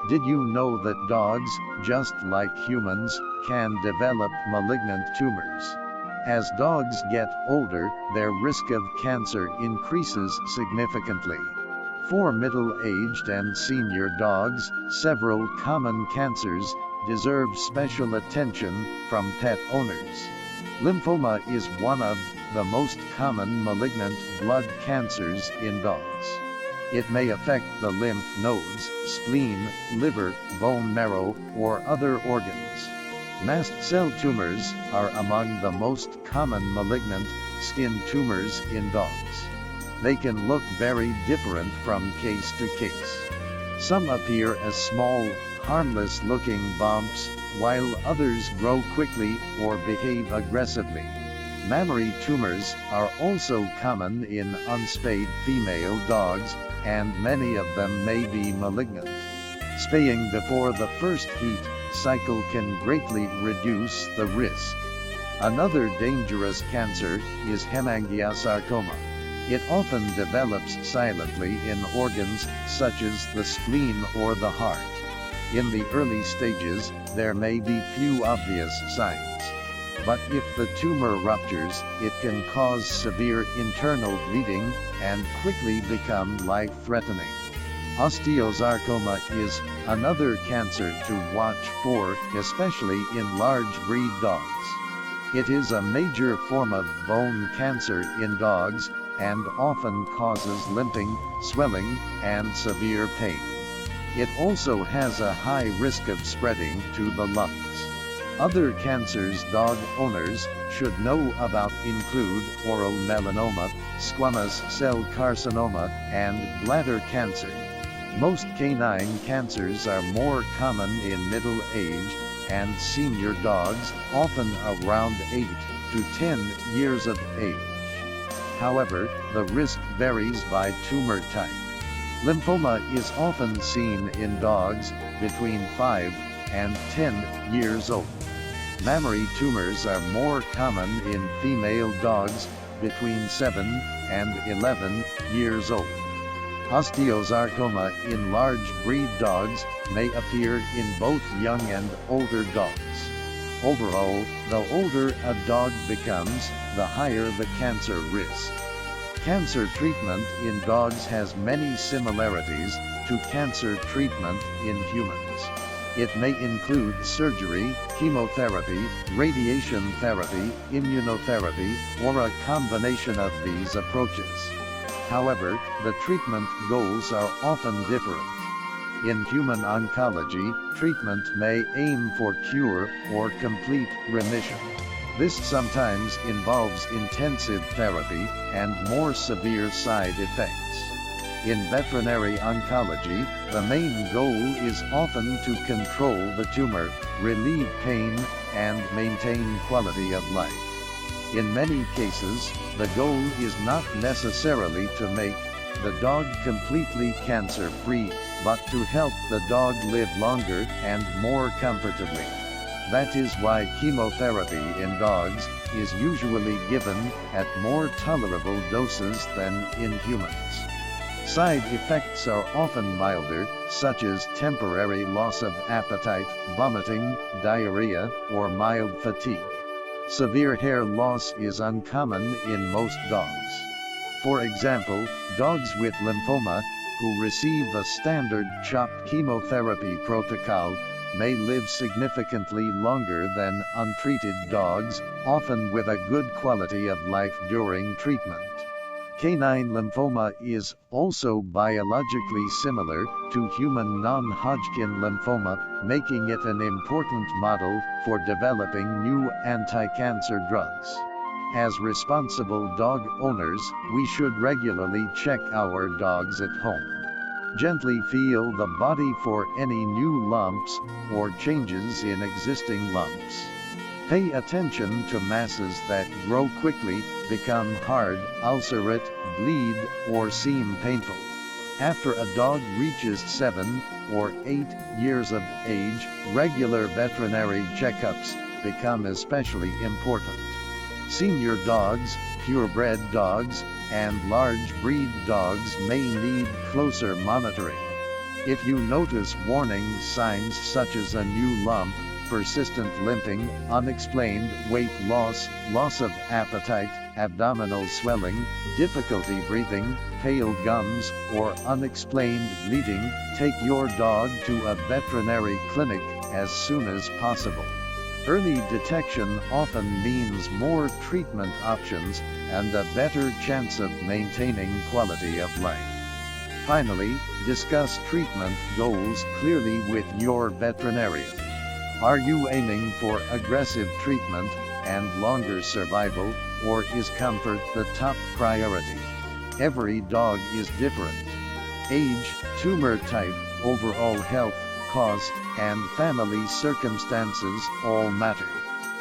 Did you know that dogs, just like humans, can develop malignant tumors? As dogs get older, their risk of cancer increases significantly. For middle-aged and senior dogs, several common cancers deserve special attention from pet owners. Lymphoma is one of the most common malignant blood cancers in dogs. It may affect the lymph nodes, spleen, liver, bone marrow, or other organs. Mast cell tumors are among the most common malignant skin tumors in dogs. They can look very different from case to case. Some appear as small, harmless-looking bumps, while others grow quickly or behave aggressively. Mammary tumors are also common in unspayed female dogs, and many of them may be malignant. Spaying before the first heat cycle can greatly reduce the risk. Another dangerous cancer is hemangiosarcoma. It often develops silently in organs such as the spleen or the heart. In the early stages, there may be few obvious signs. But if the tumor ruptures, it can cause severe internal bleeding and quickly become life-threatening. Osteosarcoma is another cancer to watch for, especially in large breed dogs. It is a major form of bone cancer in dogs, and often causes limping, swelling, and severe pain. It also has a high risk of spreading to the lungs. Other cancers dog owners should know about include oral melanoma, squamous cell carcinoma, and bladder cancer. Most canine cancers are more common in middle-aged and senior dogs, often around 8 to 10 years of age. However, the risk varies by tumor type. Lymphoma is often seen in dogs between 5 and 10 years old. Mammary tumors are more common in female dogs between 7 and 11 years old. Osteosarcoma in large breed dogs may appear in both young and older dogs. Overall, the older a dog becomes, the higher the cancer risk. Cancer treatment in dogs has many similarities to cancer treatment in humans. It may include surgery, chemotherapy, radiation therapy, immunotherapy, or a combination of these approaches. However, the treatment goals are often different. In human oncology, treatment may aim for cure or complete remission. This sometimes involves intensive therapy and more severe side effects. In veterinary oncology, the main goal is often to control the tumor, relieve pain, and maintain quality of life. In many cases, the goal is not necessarily to make the dog completely cancer-free, but to help the dog live longer and more comfortably. That is why chemotherapy in dogs is usually given at more tolerable doses than in humans. Side effects are often milder, such as temporary loss of appetite, vomiting, diarrhea, or mild fatigue. Severe hair loss is uncommon in most dogs. For example, dogs with lymphoma, who receive a standard CHOP chemotherapy protocol, may live significantly longer than untreated dogs, often with a good quality of life during treatment. Canine lymphoma is also biologically similar to human non-Hodgkin lymphoma, making it an important model for developing new anti-cancer drugs. As responsible dog owners, we should regularly check our dogs at home. Gently feel the body for any new lumps or changes in existing lumps. Pay attention to masses that grow quickly, become hard, ulcerate, bleed, or seem painful. After a dog reaches 7 or 8 years of age, regular veterinary checkups become especially important. Senior dogs, purebred dogs, and large breed dogs may need closer monitoring. If you notice warning signs such as a new lump, persistent limping, unexplained weight loss, loss of appetite, abdominal swelling, difficulty breathing, pale gums, or unexplained bleeding, take your dog to a veterinary clinic as soon as possible. Early detection often means more treatment options and a better chance of maintaining quality of life. Finally, discuss treatment goals clearly with your veterinarian. Are you aiming for aggressive treatment and longer survival, or is comfort the top priority? Every dog is different. Age, tumor type, overall health, cost, and family circumstances all matter.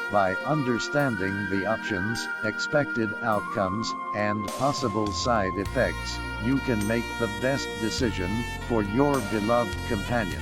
By understanding the options, expected outcomes, and possible side effects, you can make the best decision for your beloved companion.